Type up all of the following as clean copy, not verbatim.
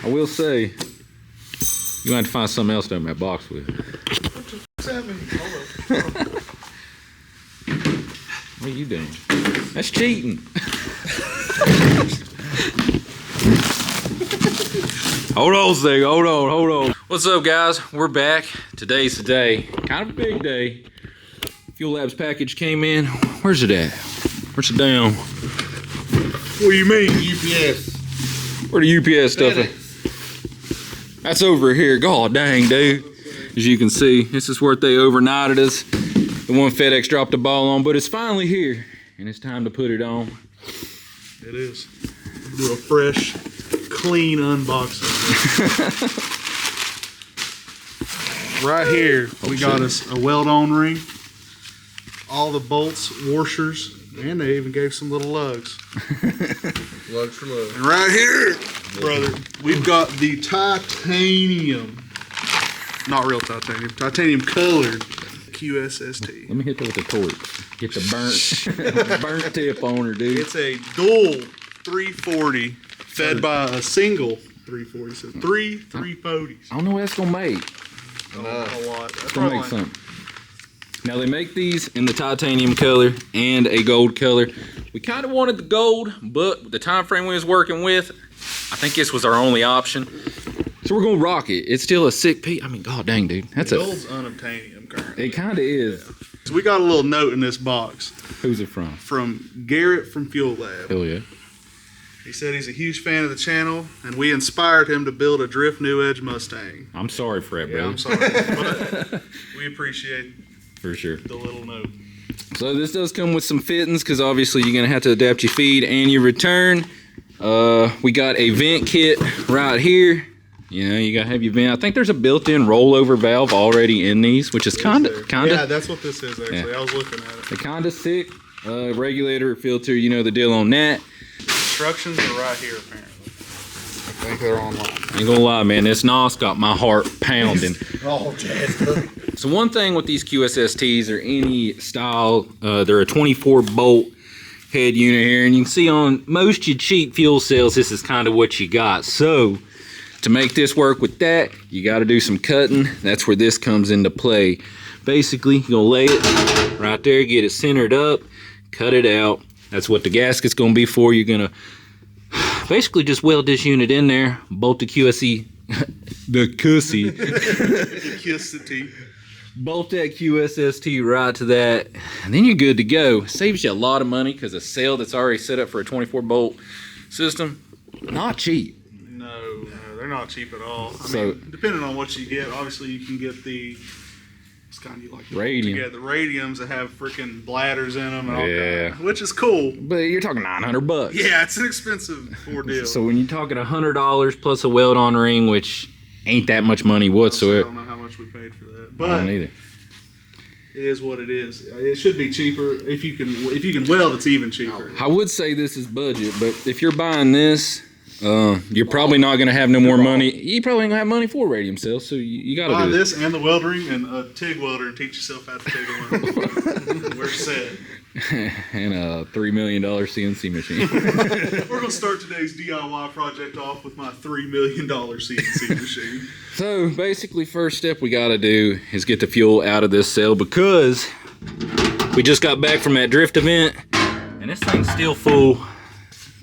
I will say, you might have to find something else to open that box with. What are you doing? That's cheating. Hold on a second, hold on. What's up, guys? We're back. Today's the day. Kind of a big day. Fuel Labs package came in. Where's it at? Where's it down? What do you mean, UPS? Where the UPS stuff at? That's over here. God dang, dude. As you can see, this is where they overnighted us. The one FedEx dropped the ball on, but it's finally here. And it's time to put it on. It is. Do a fresh, clean unboxing. Right here, we got us a weld-on ring. All the bolts, washers, and they even gave some little lugs. Lugs for love. And right here, brother, we've got the titanium, not real titanium, titanium colored QSST. Let me hit that with the torch. Get the burnt tip on her, dude. It's a dual 340 fed by a single 340. So three 340s. I don't know what that's gonna make. A lot. It's gonna make something. Now they make these in the titanium color and a gold color. We kind of wanted the gold, but the time frame we was working with, I think this was our only option. So we're gonna rock it. It's still a sick piece. I mean, god dang, dude, that's the gold's unobtainium currently. It kind of is. Yeah. So we got a little note in this box. Who's it from? From Garrett from Fuel Lab. Hell yeah. He said he's a huge fan of the channel, and we inspired him to build a Drift New Edge Mustang. I'm sorry for that, brother. I'm sorry, but we appreciate for sure the little note. So this does come with some fittings, because obviously you're gonna have to adapt your feed and your return. We got a vent kit right here. You know, you gotta have your vent. I think there's a built-in rollover valve already in these, which is kind of. Yeah, that's what this is actually. Yeah. I was looking at it. They're kind of sick. Regulator, filter, you know the deal on that. Instructions are right here, apparently. I think they're online. Ain't gonna lie, man, this NOS got my heart pounding. Oh, Jasper. So one thing with these QSSTs or any style, they're a 24 bolt head unit here, and you can see on most your cheap fuel cells, this is kind of what you got. So to make this work with that, you got to do some cutting. That's where this comes into play. Basically, you're gonna lay it right there, get it centered up, cut it out. That's what the gasket's gonna be for. You're gonna basically just weld this unit in there, bolt the QSE, the cussy. The QSST. Bolt that QSST right to that, and then you're good to go. Saves you a lot of money, because a cell that's already set up for a 24 bolt system, not cheap. No, they're not cheap at all. I So, mean, depending on what you get, obviously you can get the kind you like radium. Yeah, the radiums that have freaking bladders in them and all Yeah. that, which is cool. But you're talking $900. Yeah, it's an expensive ordeal. So when you're talking $100 plus a weld-on ring, which ain't that much money I whatsoever. don't know how much we paid for that, I but don't either. it is what it is. It should be cheaper if you can weld. It's even cheaper. I would say this is budget, but if you're buying this, you're probably not going to have no more money. You probably ain't going to have money for radium cells, so you got to Buy do this and the weld ring and a TIG welder and teach yourself how to TIG a weld. We're set. And a $3 million CNC machine. We're going to start today's DIY project off with my $3 million CNC machine. So basically, first step we got to do is get the fuel out of this cell, because we just got back from that drift event and this thing's still full.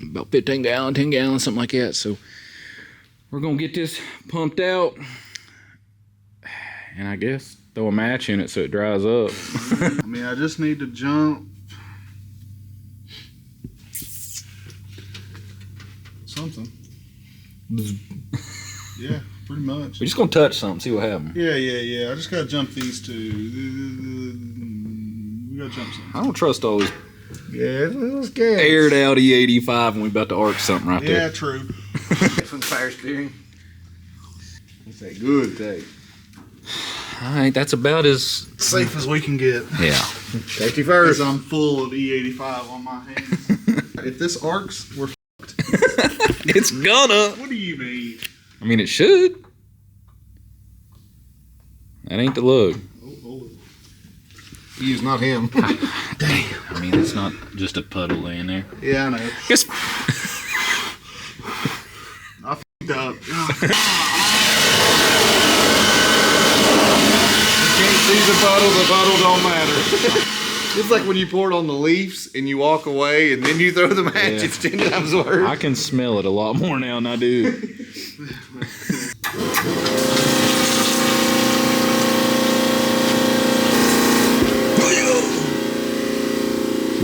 About 15 gallons, 10 gallons, something like that. So we're gonna get this pumped out, and I guess throw a match in it so it dries up. I mean, I just need to jump something. Yeah, pretty much. We're just gonna touch something, see what happens. Yeah. I just gotta jump these two. We gotta jump something. I don't trust all this Yeah, it was good. aired out E85 when we about to arc something right there. Yeah, true. Some fire steering. It's a good thing. Alright, that's about as Safe as we can get. yeah. Safety Because first. I'm full of E85 on my hands. If this arcs, we're It's gonna. What do you mean? I mean, it should. That ain't the look. He's not him. Dang. I mean, it's not just a puddle laying there. Yeah, I know. Guess top. Can't see the puddle don't matter. It's like when you pour it on the leaves and you walk away and then you throw the match, Yeah. it's 10 times worse. I can smell it a lot more now than I do.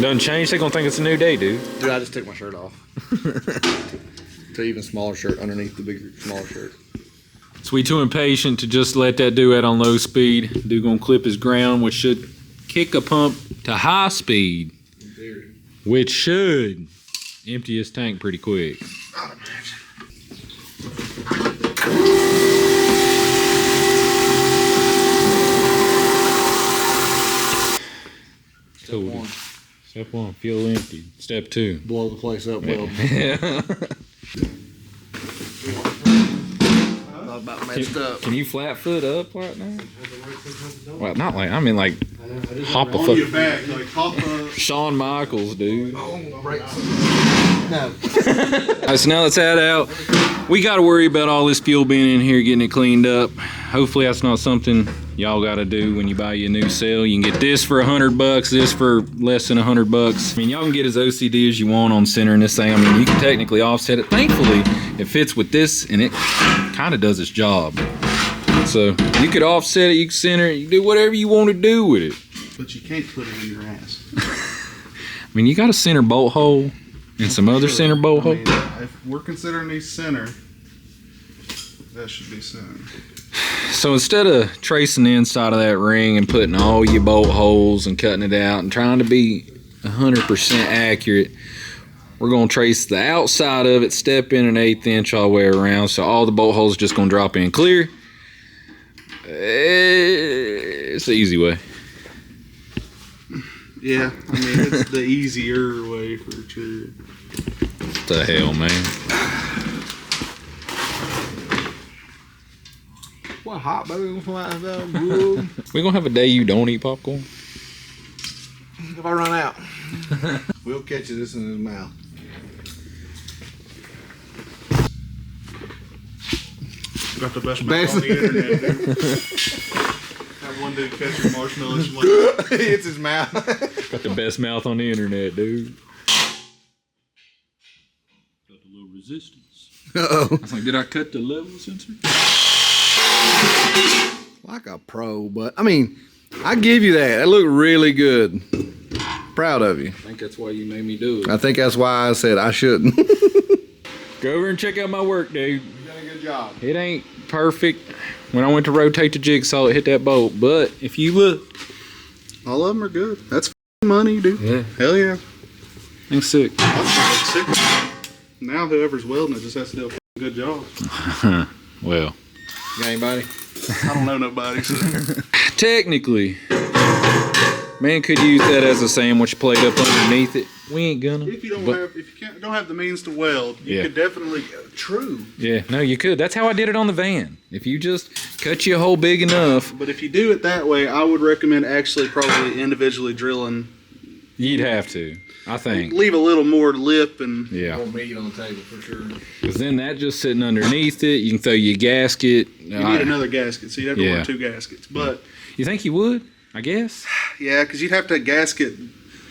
Doesn't change, they're gonna think it's a new day, dude. Dude, I just took my shirt off. To even smaller shirt underneath the bigger, smaller shirt. So we too impatient to just let that dude out on low speed. Dude gonna clip his ground, which should kick a pump to high speed, which should empty his tank pretty quick. Step one, fuel empty. Step two, Blow the place up well. About messed up. Can you flat foot up right now? Well, not like, I mean like hop a On your foot. back, like hop up. Shawn Michaels, dude. No. Alright, so now let's add out. We got to worry about all this fuel being in here, getting it cleaned up. Hopefully that's not something y'all got to do when you buy your new cell. You can get this for $100, this for less than $100. I mean, y'all can get as OCD as you want on centering this thing. I mean, you can technically offset it. Thankfully, it fits with this and it kind of does its job. So you could offset it, you can center it, you can do whatever you want to do with it. But you can't put it in your ass. I mean, you got a center bolt hole and some other center bolt hole. I mean, if we're considering these center, that should be center. So instead of tracing the inside of that ring and putting all your bolt holes and cutting it out and trying to be 100% accurate, we're going to trace the outside of it, step in an 1/8 inch all the way around, so all the bolt holes are just going to drop in clear. It's the easy way. Yeah, I mean, it's the easier way for sure. What the hell, man? What hot baby flies out good. We going to have a day you don't eat popcorn? If I run out, we'll catch this in his mouth. Got the best mouth on the internet, dude. Have one dude catch your marshmallows like It's his mouth. Got the best mouth on the internet, dude. Got the little resistance. Uh-oh. I was like, did I cut the level sensor? Like a pro, but I mean, I give you that. That looked really good. Proud of you. I think that's why you made me do it. I think that's why I said I shouldn't. Go over and check out my work, dude. You done a good job. It ain't perfect. When I went to rotate the jigsaw, it hit that bolt. But if you look, all of them are good. That's money, dude. yeah, Hell yeah. it's sick. That's sick. Now whoever's welding it just has to do a good job. Well, You got anybody? I don't know nobody. So. technically, man could use that as a sandwich plate up underneath it. We ain't gonna. If you don't but- have, if you don't have the means to weld, you Yeah. could definitely. True. Yeah, no, you could. That's how I did it on the van. If you just cut your hole big enough, But if you do it that way, I would recommend actually probably individually drilling. you'd have to. I think. Leave a little more lip and. Yeah. More meat on the table for sure. Because then that just sitting underneath it, you can throw your gasket. You need another gasket, so you'd have to Yeah. order 2 gaskets. But You think you would? I guess. yeah, because you'd have to gasket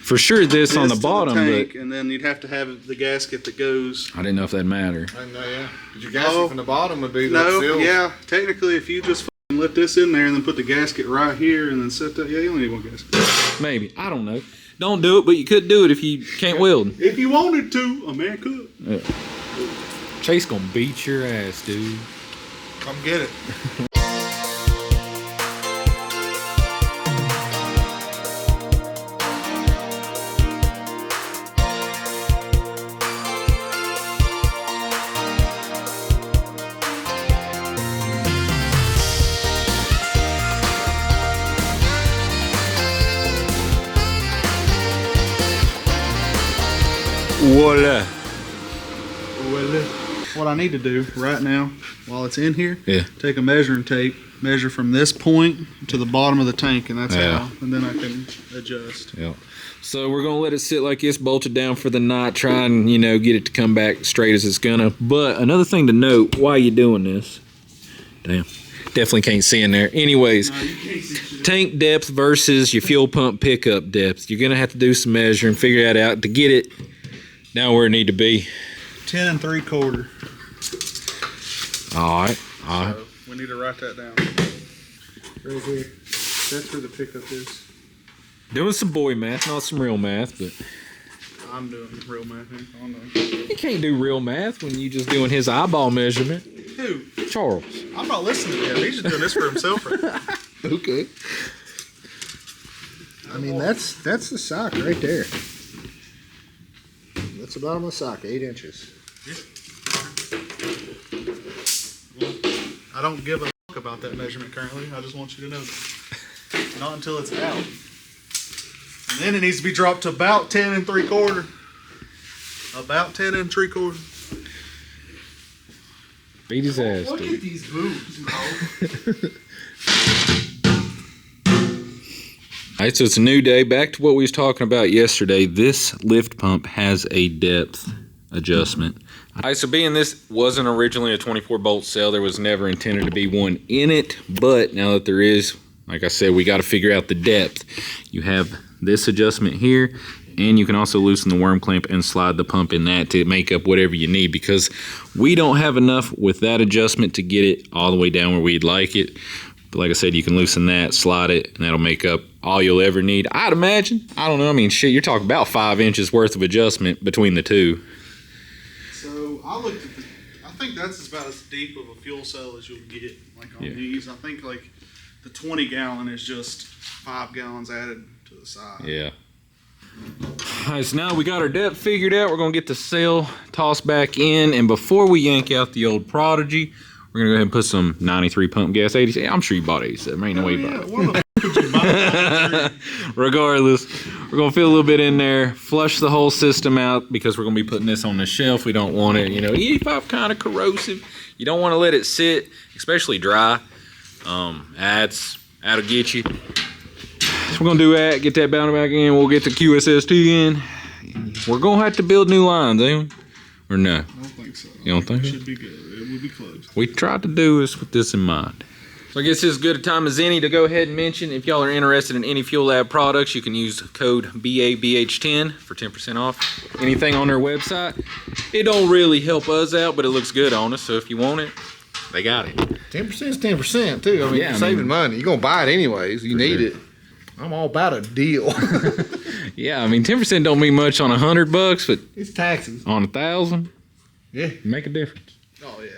For sure this on the to bottom, tank, but and then you'd have to have the gasket that goes. I didn't know if that'd matter. I know, yeah. But your gasket from the bottom would be the No, seal. yeah, technically, if you just fucking let this in there and then put the gasket right here and then set that, yeah, you only need 1 gasket. Maybe. I don't know. Don't do it, but you could do it if you can't weld. If you wanted to, a man could. Chase gonna beat your ass, dude. Come get it. Voila. What I need to do right now, while it's in here, Yeah. take a measuring tape, measure from this point to the bottom of the tank, and that's Yeah. how. And then I can adjust. Yeah. So we're gonna let it sit like this, bolted down for the night, try and get it to come back straight as it's gonna. But another thing to note while you're doing this, damn, definitely can't see in there. Anyways, No, you can't see shit. tank depth versus your fuel pump pickup depth. You're gonna have to do some measuring, figure that out to get it down where it need to be. 10 3/4. All right. So we need to write that down. Right here. That's where the pickup is. Doing some boy math, not some real math, but I'm doing real math here. I don't know. you can't do real math when you just doing his eyeball measurement. Who? Charles. I'm not listening to him. He's just doing this for himself right now. Okay. I mean, that's the sock right there. That's the bottom of the sock, 8 inches. I don't give a fuck about that measurement currently. I just want you to know that. Not until it's out. And then it needs to be dropped to about 10 3/4. About 10 3/4. Beat his ass, Look dude. at these boobs, bro. All right, so it's a new day. Back to what we was talking about yesterday. This lift pump has a depth adjustment. All right, so being this wasn't originally a 24 bolt cell, there was never intended to be one in it. But now that there is, like I said, we got to figure out the depth. You have this adjustment here, and you can also loosen the worm clamp and slide the pump in that to make up whatever you need, because we don't have enough with that adjustment to get it all the way down where we'd like it. But like I said, you can loosen that, slide it, and that'll make up all you'll ever need. I'd imagine. I don't know. I mean, shit, you're talking about 5 inches worth of adjustment between the two. So I looked at I think that's about as deep of a fuel cell as you'll get, like on these. I think like the 20 gallon is just 5 gallons added to the side. Yeah. All right, so now we got our depth figured out. We're gonna get the cell tossed back in, and before we yank out the old Prodigy, we're gonna go ahead and put some 93 pump gas 87. I'm sure you bought 87. Ain't no way you bought it. What the f would you buy? Regardless, we're gonna fill a little bit in there, flush the whole system out, because we're gonna be putting this on the shelf. We don't want it, 85 kind of corrosive. You don't want to let it sit, especially dry. That'll get you. So we're gonna do that, get that bound back in. We'll get the QSST in. We're gonna have to build new lines, ain't we? Or no? I don't think so. You don't think so? Should be good. It would be close. We tried to do this with this in mind. So I guess this is as good a time as any to go ahead and mention, if y'all are interested in any Fuel Lab products, you can use code BABH10 for 10% off anything on their website. It don't really help us out, but it looks good on us, so if you want it, they got it. 10% is 10% too. I mean, Yeah, you're I saving mean- money. You're going to buy it anyways. You need sure. it. I'm all about a deal. Yeah, I mean 10% don't mean much on $100, but It's taxes. on 1,000, Yeah. make a difference. Oh yeah,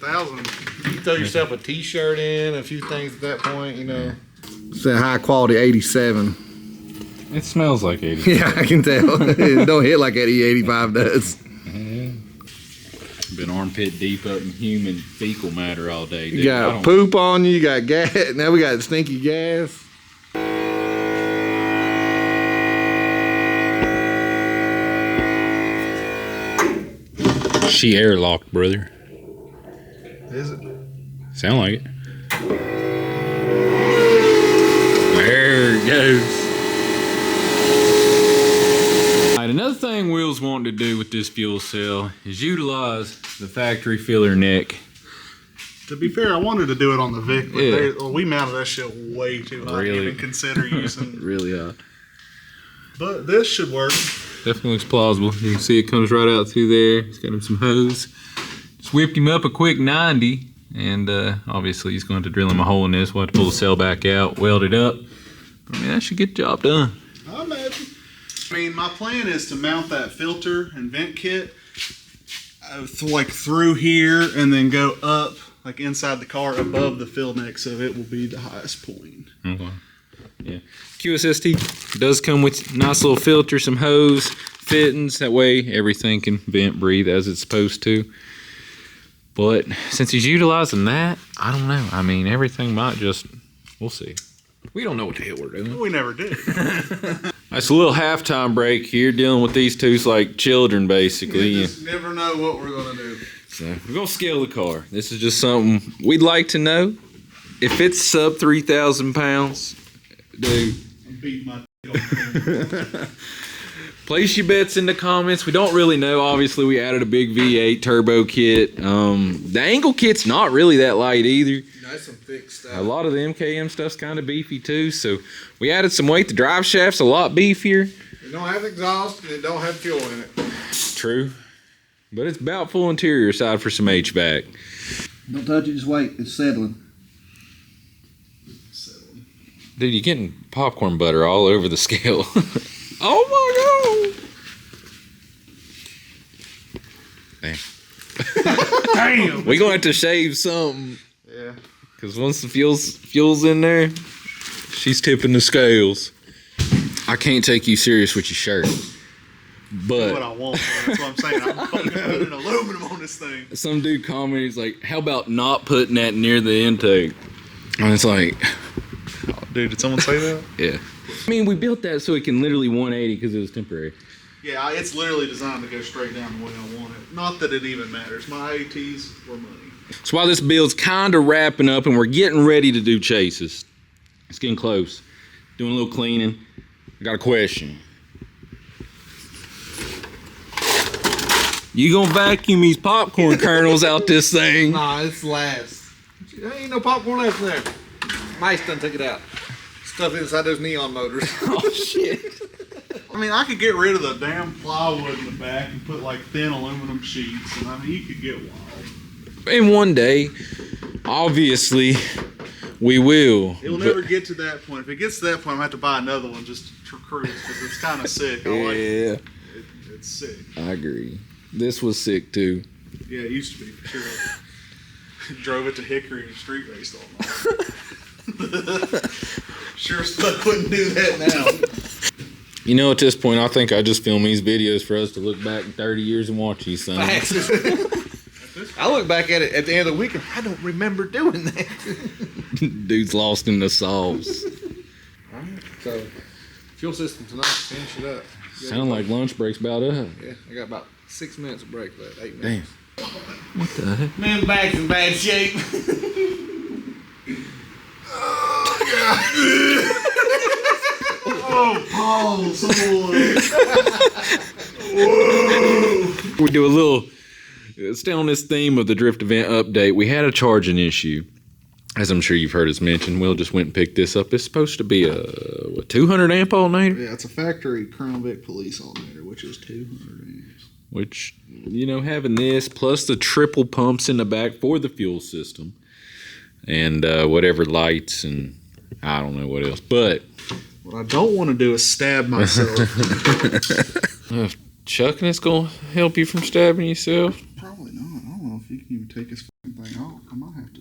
1,000. You throw yourself a t-shirt in, a few things at that point, It's a high quality 87. It smells like 80. Yeah, I can tell. It don't hit like 85 does. Been armpit deep up in human fecal matter all day. Dude. You got poop on you, you got gas. Now we got stinky gas. She airlocked, brother. Is it? Sound like it. There it goes. All right, another thing Will's wanting to do with this fuel cell is utilize the factory filler neck. To be fair, I wanted to do it on the Vic, but Yeah. we mounted that shit way too high to Really? even consider using. Really hot. But this should work. Definitely looks plausible. You can see it comes right out through there. He's got him some hose. Just whipped him up a quick 90, and obviously he's going to drill him a hole in this. We'll have to pull the cell back out, weld it up. But, I mean, that should get the job done. I imagine. I mean, my plan is to mount that filter and vent kit like through here and then go up like inside the car above the fill neck, so it will be the highest point. Okay. Yeah. QSST does come with nice little filter, some hose, fittings. That way everything can vent, breathe as it's supposed to. But since he's utilizing that, I don't know. I mean, everything might just, we'll see. We don't know what the hell we're doing. We never did. It's a little halftime break here, dealing with these two like children, basically. You just never know what we're gonna do. So we're gonna scale the car. This is just something we'd like to know. if it's sub 3,000 pounds, dude, I'm beating my place your bets in the comments. We don't really know. Obviously, we added a big V8 turbo kit. The angle kit's not really that light either. That's some thick stuff. A lot of the MKM stuff's kind of beefy too. So we added some weight. The drive shaft's a lot beefier. It don't have exhaust and it don't have fuel in it. True. But it's about full interior aside for some HVAC. Don't touch it, just wait. It's settling. Dude, you're getting popcorn butter all over the scale. Oh my god! Damn. Damn. We're gonna have to shave something. Yeah. Cause once the fuel's in there, she's tipping the scales. I can't take you serious with your shirt. what I But want. That's what I'm saying. I'm fucking putting aluminum on this thing. some dude commented, he's like, how about not putting that near the intake? And it's like, Oh, dude, did someone say that? yeah. I mean, we built that so it can literally 180 because it was temporary. Yeah, it's literally designed to go straight down the way I want it. Not that it even matters. My ATs were money. So while this build's kind of wrapping up and we're getting ready to do chases, it's getting close. Doing a little cleaning. I got a question. You gonna vacuum these popcorn kernels out this thing? Nah, it's last. There ain't no popcorn left in there. Mice done took it out. Stuff inside those neon motors. Oh shit. I mean, I could get rid of the damn plywood in the back and put like thin aluminum sheets, and I mean, you could get wild. And one day, obviously, we will. It'll never get to that point. If it gets to that point, I'm gonna have to buy another one just to cruise because it's kind of sick. I like it. It's sick. I agree. This was sick too. Yeah, it used to be for sure. Drove it to Hickory and street raced all night. Sure as fuck wouldn't do that now. You know, at this point, I think I just film these videos for us to look back 30 years and watch these things. I look back at it at the end of the week and I don't remember doing that. Dude's lost in the sauce. Alright, so fuel system tonight, finish it up. Sound like lunch break's about up. Yeah, I got about 6 minutes of break left, 8 minutes. Damn. What the heck? Man, back's in bad shape. Oh, Paul, someone. We do a little, stay on this theme of the drift event update. We had a charging issue. As I'm sure you've heard us mention, Will just went and picked this up. It's supposed to be a 200 amp alternator? Yeah, it's a factory Crown Vic police alternator, which is 200 amps. Which, you know, having this plus the triple pumps in the back for the fuel system and whatever lights and I don't know what else. But what I don't want to do is stab myself. chucking it's going to help you from stabbing yourself. Probably not. I don't know if you can even take this fucking thing off. I might have to.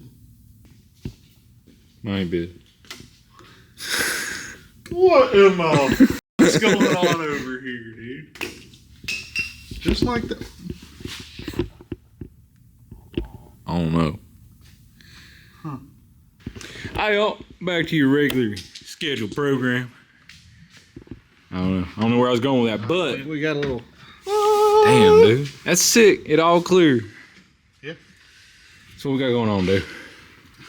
Might be. What am I? What's going on over here, dude? Just like that. I don't know. Huh. Hi, y'all. Back to your regular scheduled program. I don't know where I was going with that, but We got a little. damn, dude, that's sick. It all clear. Yeah. So what we got going on, dude?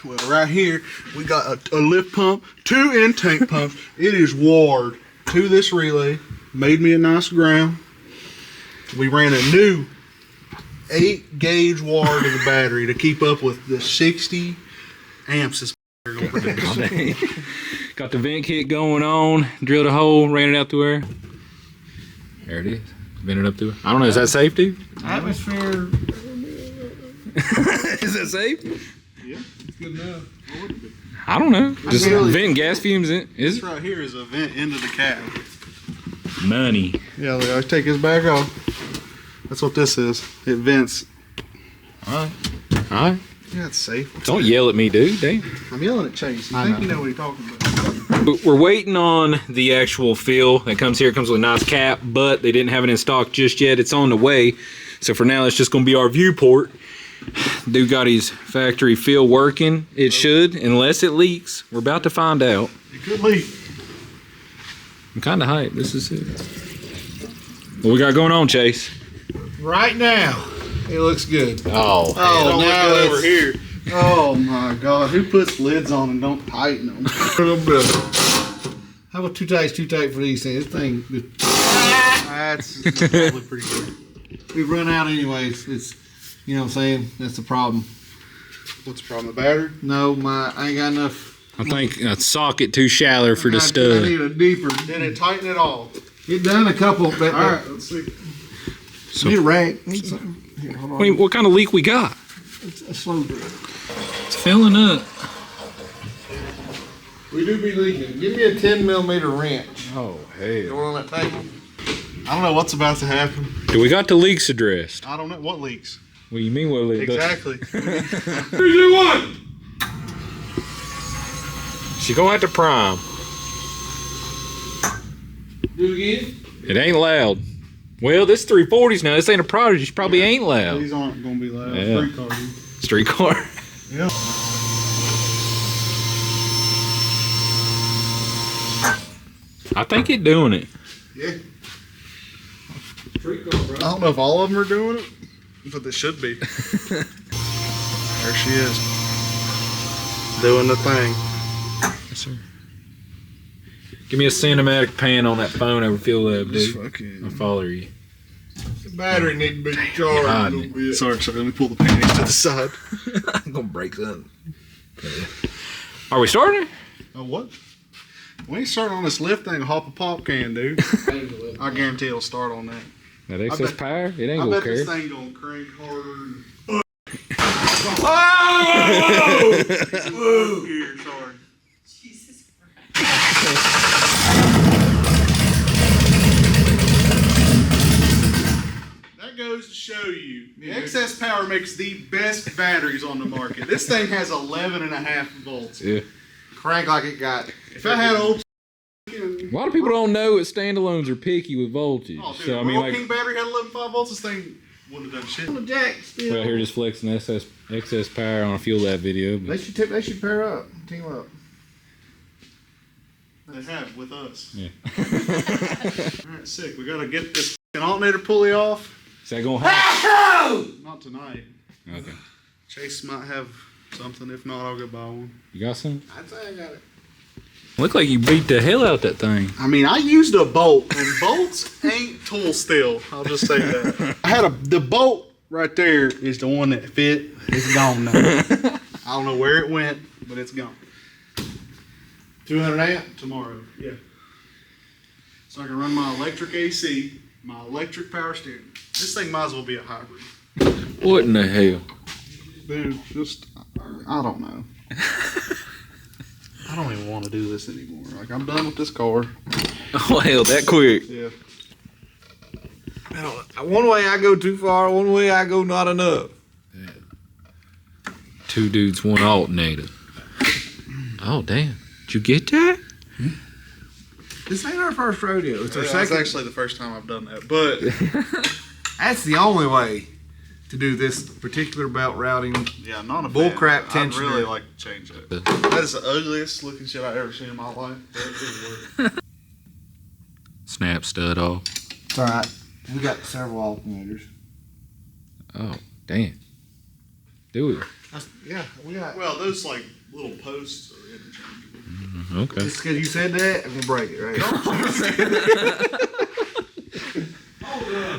Well, right here, we got a lift pump, 2 intake pumps. It is wired to this relay. Made me a nice ground. We ran a new 8-gauge wire to the battery to keep up with the 60 amps this gonna produce. Got the vent kit going on. Drilled a hole, ran it out through there. There it is. Vented up through it. I don't know. Is that safe, dude? Atmosphere. Is that safe? Yeah, It's good enough. I don't know. Just really- venting gas fumes in. Is This right here is a vent into the cab. money. Yeah, let's take this back off. That's what this is. It vents. All right. Yeah, it's safe. Don't yell at me, dude. Damn. I'm yelling at Chase. I think you know what he's talking about. But we're waiting on the actual fill that comes here. It comes with a nice cap, but they didn't have it in stock just yet. It's on the way. So for now, it's just going to be our viewport. Dude got his factory fill working. It should, unless it leaks. We're about to find out. It could leak. I'm kind of hyped. This is it. What we got going on, Chase? Right now, it looks good. Oh. Oh, Don't now look it's over here. Oh my God! Who puts lids on and don't tighten them? How about too tight for these things? This thing, That's probably pretty good. we run out anyways. It's, you know what I'm saying? That's the problem. What's the problem? The battery? No, I ain't got enough. I think a socket too shallow for the I stud. need a deeper. Did it tighten it all? It done a couple, but All right, let's see. need a rag. Need something. Here, hold on. Wait, what kind of leak we got? It's a slow drip. It's filling up. We do be leaking. Give me a 10mm wrench. Oh, The hell. one on that table. I don't know what's about to happen. Do we got the leaks addressed? I don't know what leaks. What do you mean what leaks? Exactly. 3, 2, 1. She gonna have to prime. Do it again. It ain't loud. Well, this 340s now. This ain't a Prodigy. She probably ain't loud. These aren't gonna be loud. Yeah. Street cars. Street car. Yeah. I think it's doing it. Yeah. Street car, bro. I don't know if all of them are doing it, but they should be. There she is. Doing the thing. Yes, sir. Give me a cinematic pan on that phone over Field Lab, Just dude. fucking. I'll follow you. The battery need to be charged a hiding little bit. Sorry, let me pull the panties to the side. I'm gonna break something. Are we starting? Oh, what? We ain't starting on this lift thing, hop a pop can, dude. I guarantee it'll start on that. That excess bet- power? It ain't I gonna bet care. this thing gonna crank harder. Whoa! Here, sorry. Jesus Christ. That goes to show you, the excess power makes the best batteries on the market. This thing has 11.5 volts. Yeah. Crank like it got. If I had old A lot of people don't know that standalones are picky with voltage. Oh, dude, So I mean, Royal like, King battery had 11.5 volts. This thing wouldn't have done shit. The jack still. well, here just flexing excess power on a Fuel Lab video. They But should pair up, team up. They have with us. yeah. All right, sick. We gotta get this alternator pulley off. Is that gonna happen? Not tonight. Okay. Chase might have something. If not, I'll go buy one. You got some? I'd say I got it. Look like you beat the hell out that thing. I mean, I used a bolt, and bolts ain't tool steel. I'll just say that. I had the bolt right there is the one that fit. It's gone now. I don't know where it went, but it's gone. 200 amp. Tomorrow. Yeah. So I can run my electric AC, my electric power steering. This thing might as well be a hybrid. What in the hell? Dude, just, I don't know. I don't even want to do this anymore. Like, I'm done with this car. Oh hell, that quick. Yeah. One way I go too far, one way I go not enough. 2 dudes, 1 alternator. Oh damn. Did you get that? This ain't our first rodeo. It's our That's second. actually the first time I've done that. But That's the only way to do this particular belt routing. yeah, not a Bull fan. crap I'd tensioner. really like to change that. That is the ugliest looking shit I've ever seen in my life. Snap stud off. It's all right. We got several alternators. Oh damn. Do it. Yeah, we got. Well, those like little posts are interchangeable. Okay. Just because you said that, I'm gonna break it, right?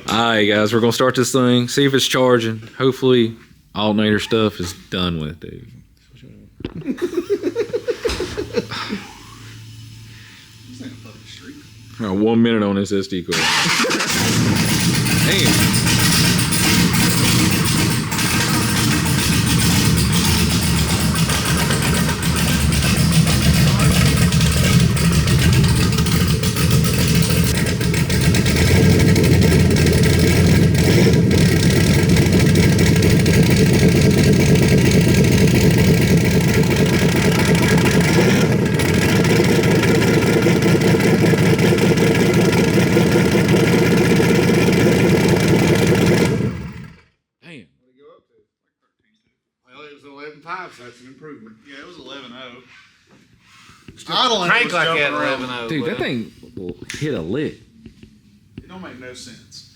Alright guys, we're gonna start this thing, see if it's charging. Hopefully alternator stuff is done with, dude. This ain't a fucking street. 1 minute on this SD card. Damn. Damn. Well, it was 11.5, so that's an improvement. Yeah, it was 11.0. Idling Crank was like jumping that around. 11.0. Dude, that thing will hit a lick. It don't make no sense.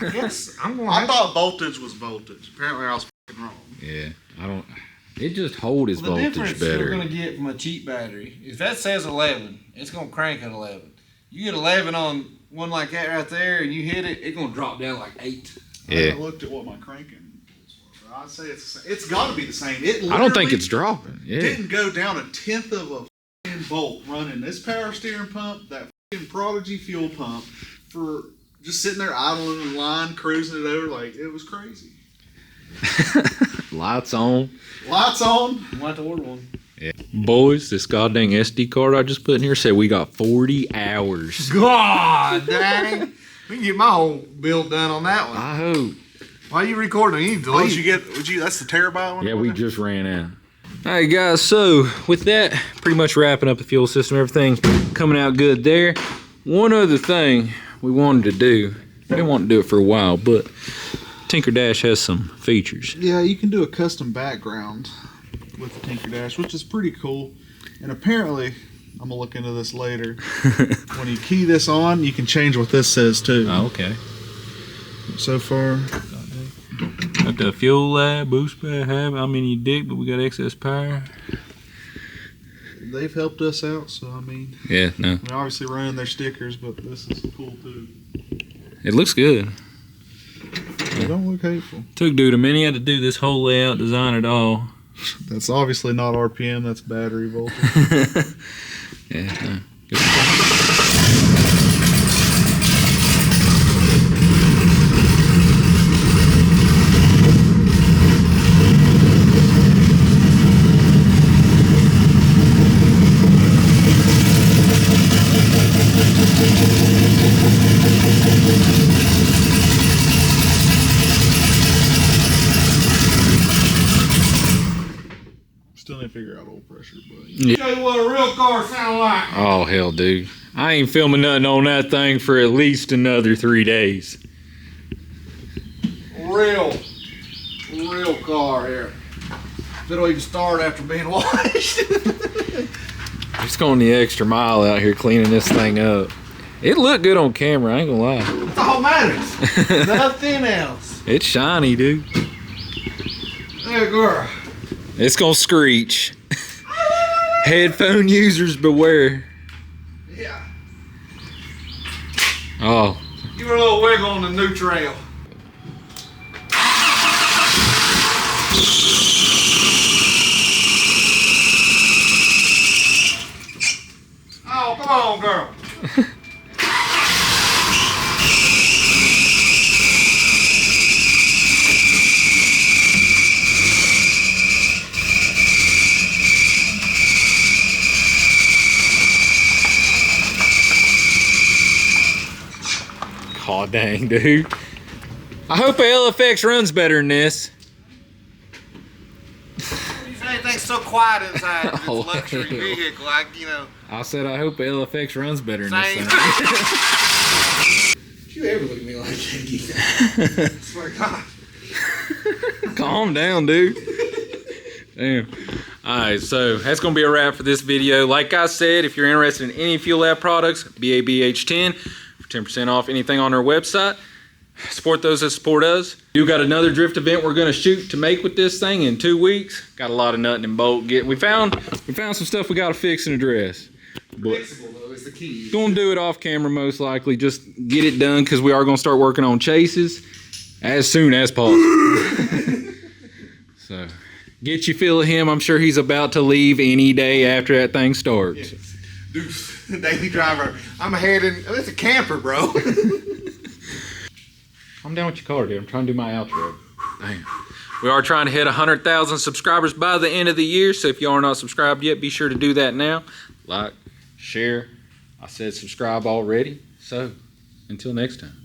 Yes, I'm gonna. I thought voltage was voltage. Apparently, I was fucking wrong. Yeah, I don't. It just hold its The voltage difference better. you're gonna get from a cheap battery, if that says 11, it's gonna crank at 11. You get 11 on one like that right there, and you hit it, it's gonna drop down like 8. I Yeah. haven't looked at what my cranking was. I'd say it's the same. It's got to be the same. It I don't think literally it's dropping. Yeah. didn't go down a tenth of a f***ing volt running this power steering pump, that f***ing Prodigy fuel pump, for just sitting there idling in line, cruising it over like it was crazy. Lights on. Lights on. You might have to order one. Yeah. Boys, this goddamn SD card I just put in here said we got 40 hours. God dang! We can get my whole build done on that one. I hope. Why are you recording? You need to What delete. did you get? That's the terabyte one? Yeah, we just ran out. All right, guys, so with that, pretty much wrapping up the fuel system, everything coming out good there. One other thing we wanted to do, we didn't want to do it for a while, but Tinker Dash has some features. Yeah, you can do a custom background with the Tinker Dash, which is pretty cool. And apparently, I'm gonna look into this later. When you key this on, you can change what this says too. Oh, okay. So far, Got the fuel lab, boost pad, how many you dig, but we got excess power. they've helped us out. So I mean, Yeah, no. we obviously running their stickers, but this is cool too. It looks good. They don't look hateful. Took dude a minute, he had to do this whole layout, design it all. That's obviously not RPM. That's battery voltage. Yeah, no. Still didn't figure out oil pressure, but Yeah. Show you what a real car sound like. Oh, hell, dude. I ain't filming nothing on that thing for at least another 3 days. Real car here. It'll even start after being washed. Just going the extra mile out here cleaning this thing up. It looked good on camera, I ain't gonna lie. That's all matters. Nothing else. It's shiny, dude. Hey, girl. It's gonna screech. Headphone users beware. Yeah. Oh, Give her a little wiggle on the new trail. Oh, come on, girl. god dang, dude. I hope a LFX runs better than this. Anything's so quiet inside. It's a Oh, luxury hell. vehicle. Like, you know. I said I hope a LFX runs better than Same. this thing. Don't you ever look at me like that, I swear to God. Calm down, dude. Damn. Alright, so that's going to be a wrap for this video. Like I said, if you're interested in any Fuel Lab products, BABH10 for 10% off anything on our website. Support those that support us. We got another drift event we're going to shoot to make with this thing in 2 weeks. Got a lot of nut and bolt. We found some stuff we got to fix and address. But Fixable, though, is the key. gonna do it off camera most likely. Just get it done because we are gonna start working on chases as soon as possible. So get your feel of him. I'm sure he's about to leave any day after that thing starts. Dude, daily driver. I'm heading. It's a camper, bro. I'm down with your car, dude. I'm trying to do my outro. Damn. We are trying to hit 100,000 subscribers by the end of the year. So if you are not subscribed yet, be sure to do that now. Like, share. I said subscribe already. So until next time.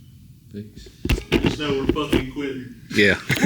Peace. just know we're fucking quitting. Yeah.